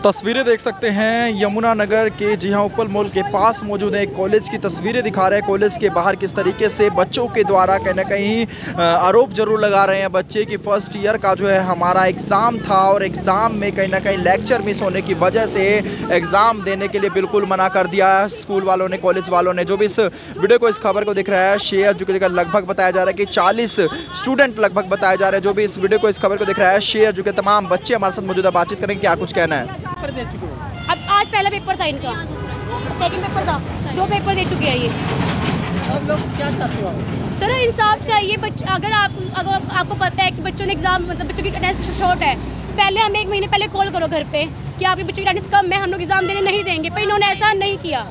तस्वीरें देख सकते हैं यमुना नगर के, जी हाँ, उपल मॉल के पास मौजूद है। एक कॉलेज की तस्वीरें दिखा रहे हैं। कॉलेज के बाहर किस तरीके से बच्चों के द्वारा कहीं ना कहीं आरोप जरूर लगा रहे हैं बच्चे कि फर्स्ट ईयर का जो है हमारा एग्ज़ाम था और एग्ज़ाम में कहीं ना कहीं लेक्चर मिस होने की वजह से एग्ज़ाम देने के लिए बिल्कुल मना कर दिया है स्कूल वालों ने, कॉलेज वालों ने। जो भी इस वीडियो को, इस खबर को दिख रहा है शेयर, जो कि लगभग बताया जा रहा है कि 40 स्टूडेंट लगभग बताया जा रहा है। जो भी इस वीडियो को, इस खबर को दिख रहा है शेयर, जो कि तमाम बच्चे हमारे साथ मौजूदा बातचीत करेंगे, क्या कुछ कहना है। अब आज पहला पेपर था इनका, सेकंड पेपर था, 2 पेपर दे चुके हैं ये। अब लोग क्या चाहते हो सर इंसाफ चाहिए। अगर आपको पता है कि बच्चों ने एग्जाम, मतलब बच्चों की अटेंडेंस शॉर्ट है, पहले हमें 1 महीने पहले कॉल करो घर पे कि आपके बच्चों की अटेंडेंस कम है, हम लोग एग्जाम देने नहीं देंगे। पर इन्होंने ऐसा नहीं किया।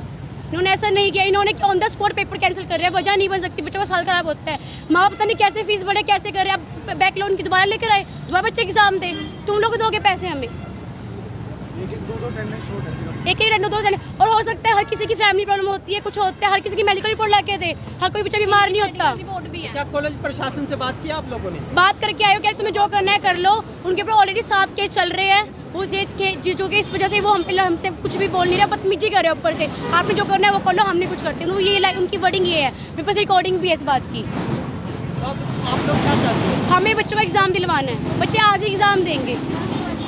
इन्होंने on the spot paper cancel कर रहे हैं। वजह नहीं बन सकती, बच्चों का साल खराब होता है। माँ पता नहीं कैसे फीस बढ़े, कैसे कर रहे हैं। अब बैक लोन की दोबारा लेकर आए, दोबारा बच्चे एग्जाम दे, तुम लोग दोगे पैसे हमें। एक ही दो और हो सकता है हर किसी की फैमिली प्रॉब्लम होती है, कुछ होता है, हर किसी की मेडिकल रिपोर्ट लाके दे, हर कोई बच्चा बीमार नहीं होता। क्या कॉलेज प्रशासन से बात किया आप लोगों ने? बात करके आए हो, क्या तुम्हें जो करना है कर लो। उनके ऊपर ऑलरेडी 7 केस चल रहे हैं, वो जो कि इस वजह से वो हमसे कुछ भी बोल नहीं रहे, बदतमीजी कर रहे हैं ऊपर से। आपने जो करना है वो कर लो, हम नहीं कुछ करते। ये उनकी वर्डिंग ये है, मेरे पास रिकॉर्डिंग भी है इस बात की। आप लोग क्या चाहते हो? हमें बच्चों का एग्जाम दिलवाना है। बच्चे आज ही एग्जाम देंगे,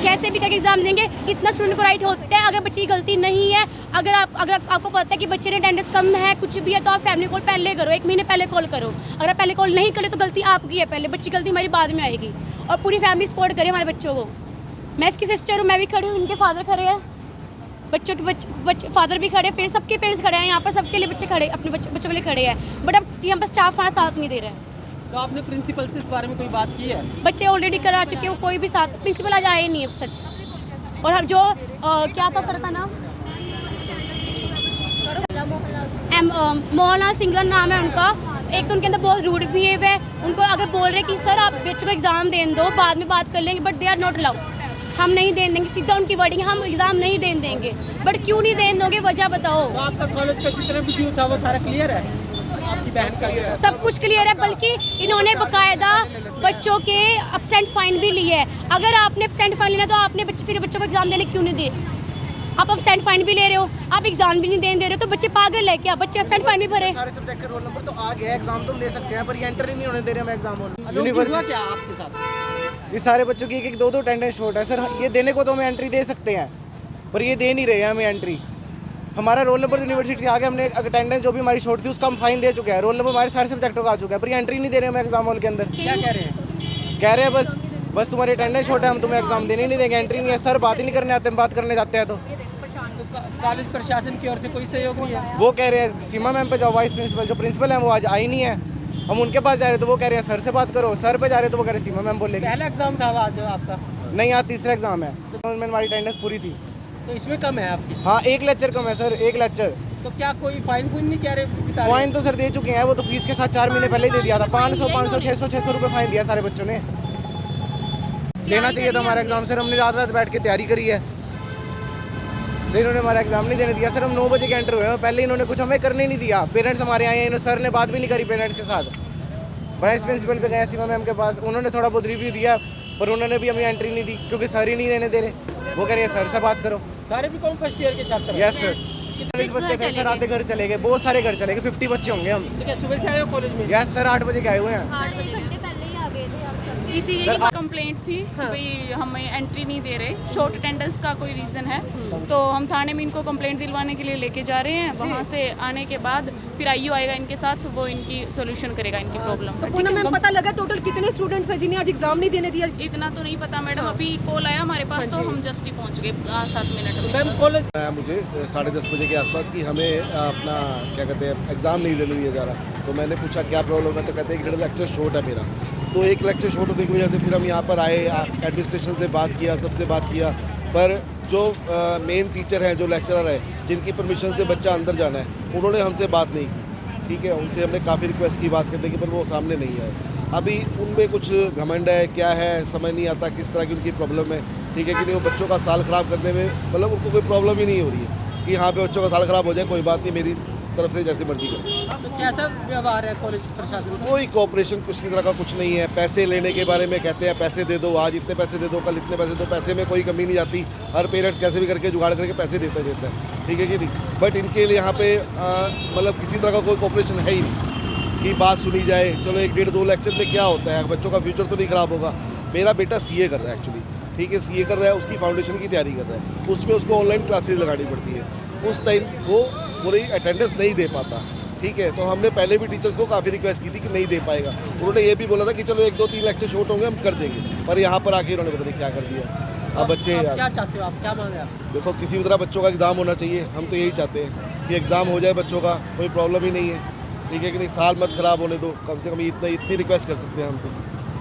कैसे भी करके एग्जाम देंगे। इतना स्टूडेंट को राइट होता है, अगर बच्चे की गलती नहीं है, अगर आपको पता है कि बच्चे ने अटेंडेंस कम है, कुछ भी है, तो आप फैमिली कॉल पहले करो, 1 महीने पहले कॉल करो। अगर आप पहले कॉल नहीं करें तो गलती आपकी है, पहले बच्ची गलती हमारी बाद में आएगी। और पूरी फैमिली सपोर्ट करे हमारे बच्चों को। मैं इसकी सिस्टर हूँ, मैं भी खड़ी हूँ, इनके फादर खड़े हैं, बच्चों के बच्चे फादर भी खड़े, फिर सबके पेरेंट्स खड़े हैं यहाँ पर, सबके लिए बच्चे खड़े, अपने बच्चों के लिए खड़े हैं। बट अब यहाँ पर स्टाफ हमारा साथ नहीं दे रहा है। तो आपने प्रिंसिपल से इस बारे में कोई बात की है? बच्चे ऑलरेडी करा चुके हो, कोई भी साथ, प्रिंसिपल आज आए नहीं है सच। और हम जो क्या था सर का नाम, मोहना सिंगला नाम है उनका। एक तो उनके अंदर बहुत रूड बिहेव है। उनको अगर बोल रहे कि सर आप बच्चों को एग्जाम देने दो, बाद में बात कर लेंगे, but they are not allowed. हम नहीं देने देंगे, सीधा उनकी वर्डिंग, हम एग्जाम नहीं देने देंगे। बट क्यों नहीं देने दोगे, वजह बताओ। तो आपका कॉलेज का जितना भी ड्यू था वो सारा क्लियर है? आपकी बहन का सब कुछ क्लियर है, बल्कि इन्होंने बकायदा बच्चों के एब्सेंट फाइन भी लिए है। अगर आपने एब्सेंट फाइन लेना तो आपने फिर बच्चों को एग्जाम देने क्यों नहीं दिए? आप एब्सेंट फाइन भी ले रहे हो, आप एग्जाम भी नहीं देने दे रहे हो, तो बच्चे पागल है क्या? बच्चे एब्सेंट फाइन भी भरे। सारे सब्जेक्ट के रोल नंबर तो आ गया, एग्जाम तो ले सकते हैं, पर ये एंटर ही नहीं होने दे रहे हम एग्जाम हॉल। यूनिवर्सिटी क्या आपके साथ? ये सारे बच्चों की 1-1, 2-2 अटेंडेंस शॉर्ट है सर। ये देने को तो हमें एंट्री दे सकते हैं, पर ये दे नहीं रहे हैं हमें एंट्री। हमारा रोल नंबर यूनिवर्सिटी से आगे, हमने अटेंडेंस जो भी हमारी शॉर्ट थी उसका हम फाइन दे चुके हैं। रोल नंबर हमारे सारे सब्जेक्टों का आ चुका है, पर ये एंट्री नहीं दे रहे हमें एग्जाम हॉल के अंदर। क्या कह रहे हैं? कह रहे हैं बस तुम्हारी अटेंडेंस शॉर्ट है, हम तुम्हें एग्जाम देने नहीं देंगे, एंट्री नहीं है। सर बात ही नहीं करने आते, हम बात करने जाते हैं तो कॉलेज प्रशासन की ओर से कोई सहयोग नहीं है? वो कह रहे हैं सीमा मैम पे जाओ, वाइस प्रिंसिपल जो प्रिंसिपल है वो आज आई नहीं है। हम उनके पास जा रहे तो वो कह रहे हैं सर से बात करो, सर पे जा रहे तो वो कह रहे सीमा मैम बोलेगी। पहला एग्जाम था आज आपका? नहीं, आज तीसरा एग्जाम है। तो हमारी अटेंडेंस पूरी थी। तो इसमें कम है आपकी? हाँ, 1 लेक्चर कम है सर, 1 लेक्चर। तो क्या कोई फाइन नहीं कह रहे? फाइन तो सर दे चुके हैं, वो तो फीस के साथ 4 महीने पहले ही दे दिया था। 500, 600 रुपये फाइन दिया सारे बच्चों ने। लेना चाहिए था हमारा एग्जाम सर। हमने रात बैठ के तैयारी करी है सर, इन्होंने हमारा एग्जाम नहीं देने दिया सर। हम 9 बजे के एंटर हुए हैं, पहले इन्होंने कुछ हमें करने नहीं दिया। पेरेंट्स हमारे आए हैं, सर ने बात भी नहीं करी पेरेंट्स के साथ। वाइस प्रिंसिपल पे गए सीमा मैम के पास, उन्होंने थोड़ा बहुत रिव्यू दिया, पर उन्होंने भी हमें एंट्री नहीं दी क्योंकि सर ही नहीं रहने दे रहे। वो कह रहे हैं सर से बात करो। सारे भी कौन फर्स्ट ईयर के छात्र हैं? Yes sir. 40 बच्चे थे सर, आधे घर चले गए, बहुत सारे घर चले गए, 50 बच्चे होंगे हम। तो क्या सुबह से आए हो कॉलेज में? यस सर, 8 बजे के आए हुए हैं। 8 घंटे पहले ही आ गए थे हम सब। इसीलिए कंप्लेंट थी कि भाई हमें एंट्री नहीं दे रहे, शॉर्ट अटेंडेंस का कोई रीज़न है। तो हम थाने में इनको कंप्लेंट दिलवाने के लिए लेके जा रहे हैं। वहाँ से आने के बाद फिर आईयू आएगा इनके साथ, वो इनकी सोल्यूशन करेगा इनकी प्रॉब्लम। तो पूनम मैम, पता लगा टोटल कितने स्टूडेंट्स हैं जिन्हें आज एग्जाम नहीं देने दिया? इतना तो नहीं पता मैडम, अभी कॉल आया हमारे पास तो हम जस्ट ही पहुँच गए 7 मिनट में। मैम कॉलेज मुझे 10:30 बजे के आसपास कि हमें अपना क्या कहते हैं एग्ज़ाम नहीं देने दिया जा रहा। तो मैंने पूछा क्या प्रॉब्लम है, तो कहते हैं कि 1.5 लेक्चर शॉर्ट है मेरा। तो 1 लेक्चर शॉर्ट होने की वजह से फिर हम यहाँ पर आए, एडमिनिस्ट्रेशन से बात किया, सबसे बात किया, पर जो मेन टीचर हैं, जो लेक्चरर हैं, जिनकी परमिशन से बच्चा अंदर जाना है, उन्होंने हमसे बात नहीं की। ठीक है, उनसे हमने काफ़ी रिक्वेस्ट की बात करने की, पर वो सामने नहीं आए। अभी उनमें कुछ घमंड है, क्या है समझ नहीं आता, किस तरह की उनकी प्रॉब्लम है। ठीक है कि नहीं, वो बच्चों का साल ख़राब करने में, मतलब उनको कोई प्रॉब्लम ही नहीं हो रही है कि यहाँ पे बच्चों का साल ख़राब हो जाए, कोई बात नहीं, मेरी तरफ से जैसे मर्जी करें। तो कैसा व्यवहार है कॉलेज प्रशासन का? कोई कोऑपरेशन किसी तरह का कुछ नहीं है। पैसे लेने के बारे में कहते हैं पैसे दे दो, आज इतने पैसे दे दो, कल इतने पैसे दो, पैसे में कोई कमी नहीं आती। हर पेरेंट्स कैसे भी करके जुगाड़ करके पैसे देते रहते हैं, ठीक है कि नहीं। बट इनके लिए यहाँ पे मतलब किसी तरह का कोई कोऑपरेशन है ही नहीं कि बात सुनी जाए। चलो 1-1.5-2 लेक्चर में क्या होता है, बच्चों का फ्यूचर तो नहीं ख़राब होगा। मेरा बेटा CA कर रहा है एक्चुअली, ठीक है, CA कर रहा है, उसकी फाउंडेशन की तैयारी कर रहा है, उसमें उसको ऑनलाइन क्लासेस लगानी पड़ती है। उस टाइम वो पूरी अटेंडेंस नहीं दे पाता, ठीक है। तो हमने पहले भी टीचर्स को काफ़ी रिक्वेस्ट की थी कि नहीं दे पाएगा। उन्होंने ये भी बोला था कि चलो 1-2-3 लेक्चर शॉर्ट होंगे, हम कर देंगे, पर यहाँ पर आके उन्होंने पता नहीं क्या कर दिया। अब बच्चे आप यार क्या चाहते हो, आप क्या मांगे आप? देखो, किसी भी तरह बच्चों का एग्ज़ाम होना चाहिए। हम तो यही चाहते हैं कि एग्ज़ाम हो जाए बच्चों का, कोई प्रॉब्लम ही नहीं है, ठीक है कि नहीं। साल मत ख़राब होने दो, कम से कम इतनी रिक्वेस्ट कर सकते हैं हम तो।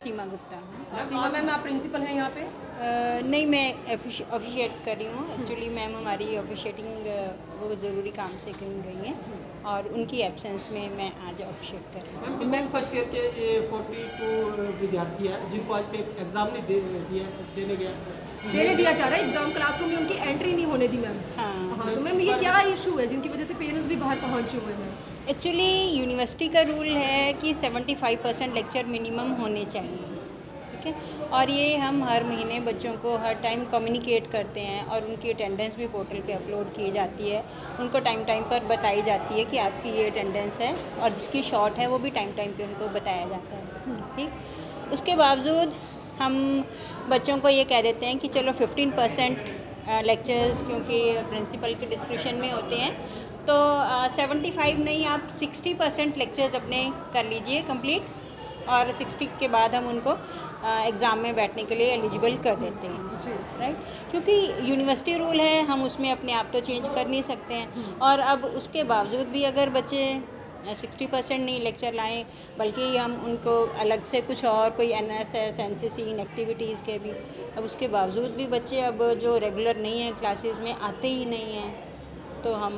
सीमा गुप्ता। सीमा मैम, आप प्रिंसिपल हैं यहाँ पे? नहीं, मैं ऑफिशिएट कर रही हूँ एक्चुअली। मैम हमारी ऑफिशिएटिंग वो ज़रूरी काम से कहीं गई हैं और उनकी एब्सेंस में मैं आज ऑफिशिएट कर रही हूँ। मैम फर्स्ट ईयर के 42 विद्यार्थी हैं जिनको आज पे एग्जाम नहीं देने दिया जा रहा है एग्जाम, क्लासरूम में उनकी एंट्री नहीं होने दी मैम। हाँ, तो मैम ये क्या इशू है जिनकी वजह से पेरेंट्स भी बाहर पहुँचे हुए हैं? एक्चुअली यूनिवर्सिटी का रूल है कि 75% लेक्चर मिनिमम होने चाहिए, ठीक है। और ये हम हर महीने बच्चों को हर टाइम कम्युनिकेट करते हैं और उनकी अटेंडेंस भी पोर्टल पे अपलोड की जाती है। उनको टाइम टाइम पर बताई जाती है कि आपकी ये अटेंडेंस है, और जिसकी शॉर्ट है वो भी टाइम टाइम पे उनको बताया जाता है, ठीक। उसके बावजूद हम बच्चों को ये कह देते हैं कि चलो 15% लेक्चर्स क्योंकि प्रिंसिपल के डिस्क्रिप्शन में होते हैं, तो 75 नहीं, आप 60% लेक्चर्स अपने कर लीजिए कंप्लीट, और 60 के बाद हम उनको एग्ज़ाम में बैठने के लिए एलिजिबल कर देते हैं, राइट। क्योंकि यूनिवर्सिटी रूल है, हम उसमें अपने आप तो चेंज कर नहीं सकते हैं। और अब उसके बावजूद भी अगर बच्चे 60% नहीं लेक्चर लाएं, बल्कि हम उनको अलग से कुछ और कोई NSS NCC एक्टिविटीज़ के भी, अब उसके बावजूद भी बच्चे अब जो रेगुलर नहीं है क्लासेस में आते ही नहीं हैं, तो हम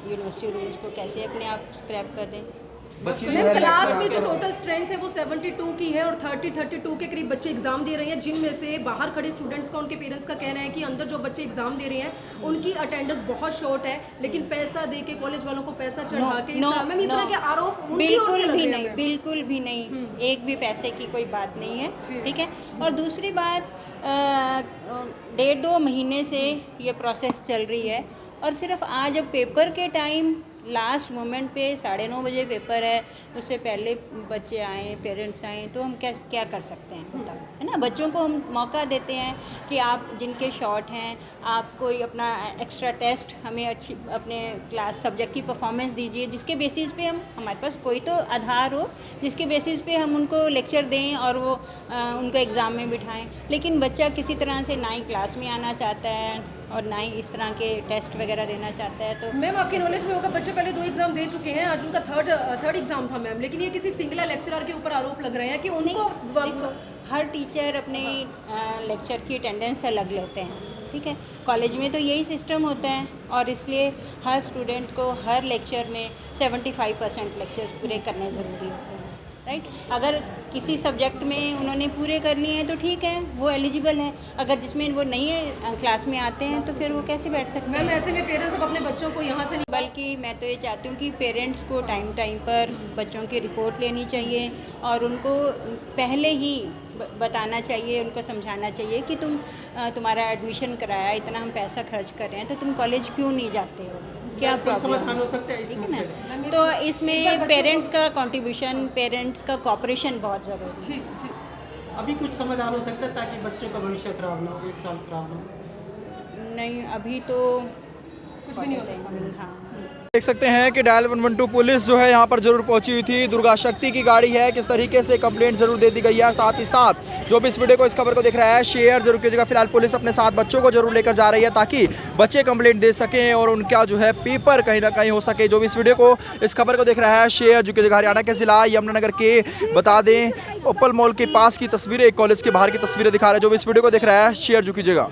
यूनिवर्सिटी रूल्स को कैसे अपने आप स्क्रैप कर दें। तो मैम क्लास में जो टोटल स्ट्रेंथ है वो 72 की है और 32 के करीब बच्चे एग्जाम दे रहे हैं, जिनमें से बाहर खड़े स्टूडेंट्स का, उनके पेरेंट्स का कहना है कि अंदर जो बच्चे एग्जाम दे रहे हैं उनकी अटेंडेंस बहुत शॉर्ट है, लेकिन पैसा दे के कॉलेज वालों को पैसा चढ़ा के मैम इस तरह के आरोप बिल्कुल भी नहीं, बिल्कुल भी नहीं, एक भी पैसे की कोई बात नहीं है, ठीक है। और दूसरी बात, 1.5-2 महीने से ये प्रोसेस चल रही है, और सिर्फ आज अब पेपर के टाइम लास्ट मोमेंट पे 9:30 बजे पेपर है, उससे पहले बच्चे आए, पेरेंट्स आए, तो हम क्या कर सकते हैं, बताओ, है ना। बच्चों को हम मौका देते हैं कि आप जिनके शॉर्ट हैं, आप कोई अपना एक्स्ट्रा टेस्ट हमें अच्छी अपने क्लास सब्जेक्ट की परफॉर्मेंस दीजिए, जिसके बेसिस पे हम, हमारे पास कोई तो आधार हो जिसके बेसिस पे हम उनको लेक्चर दें और वो उनको एग्ज़ाम में बिठाएं। लेकिन बच्चा किसी तरह से ना ही क्लास में आना चाहता है और ना ही इस तरह के टेस्ट वगैरह देना चाहता है। तो मैम आपकी नॉलेज में होगा बच्चे पहले 2 एग्जाम दे चुके हैं, आज उनका थर्ड एग्जाम था मैम, लेकिन ये किसी सिंगल लेक्चरर के ऊपर आरोप लग रहे हैं कि उनको देखो, हर टीचर अपने लेक्चर की अटेंडेंस अलग लेते हैं, ठीक है। कॉलेज में तो यही सिस्टम होता है, और इसलिए हर स्टूडेंट को हर लेक्चर में 75% लेक्चर्स पूरे करने ज़रूरी होते हैं, राइट। अगर किसी सब्जेक्ट में उन्होंने पूरे करनी है तो ठीक है, वो एलिजिबल है। अगर जिसमें वो नहीं है, क्लास में आते हैं, तो फिर वो कैसे बैठ सकते हैं। मैम ऐसे में पेरेंट्स अब अपने बच्चों को यहाँ से बल्कि मैं तो ये चाहती हूँ कि पेरेंट्स को टाइम टाइम पर बच्चों की रिपोर्ट लेनी चाहिए, और उनको पहले ही बताना चाहिए, उनको समझाना चाहिए कि तुम्हारा एडमिशन कराया, इतना हम पैसा खर्च कर रहे हैं, तो तुम कॉलेज क्यों नहीं जाते हो, क्या प्रॉब्लम हो सकता है इसमें? तो इसमें पेरेंट्स का कंट्रीब्यूशन, पेरेंट्स का कोऑपरेशन बहुत ज़रूरी है। अभी कुछ समाधान हो सकता है ताकि बच्चों का भविष्य खराब ना हो, 1 साल खराब ना हो? नहीं, अभी तो कुछ भी नहीं हो सकता। हाँ, देख सकते हैं कि डायल 112 पुलिस जो है यहाँ पर जरूर पहुंची हुई थी। दुर्गा शक्ति की गाड़ी है, किस तरीके से कंप्लेंट जरूर दे दी गई है। साथ ही साथ जो भी इस वीडियो को, इस खबर को देख रहा है, शेयर जरूर कीजिएगा। फिलहाल पुलिस अपने साथ बच्चों को जरूर लेकर जा रही है ताकि बच्चे कंप्लेंट दे सकें और उनका जो है पेपर कहीं ना कहीं हो सके। जो भी इस वीडियो को, इस खबर को देख रहा है, शेयर जो कीजिएगा। हरियाणा के जिला यमुनानगर के, बता दें, ओपल मॉल के पास की तस्वीरें, एक कॉलेज के बाहर की तस्वीरें दिखा रहे हैं। जो भी इस वीडियो को देख रहा है, शेयर जो कीजिएगा।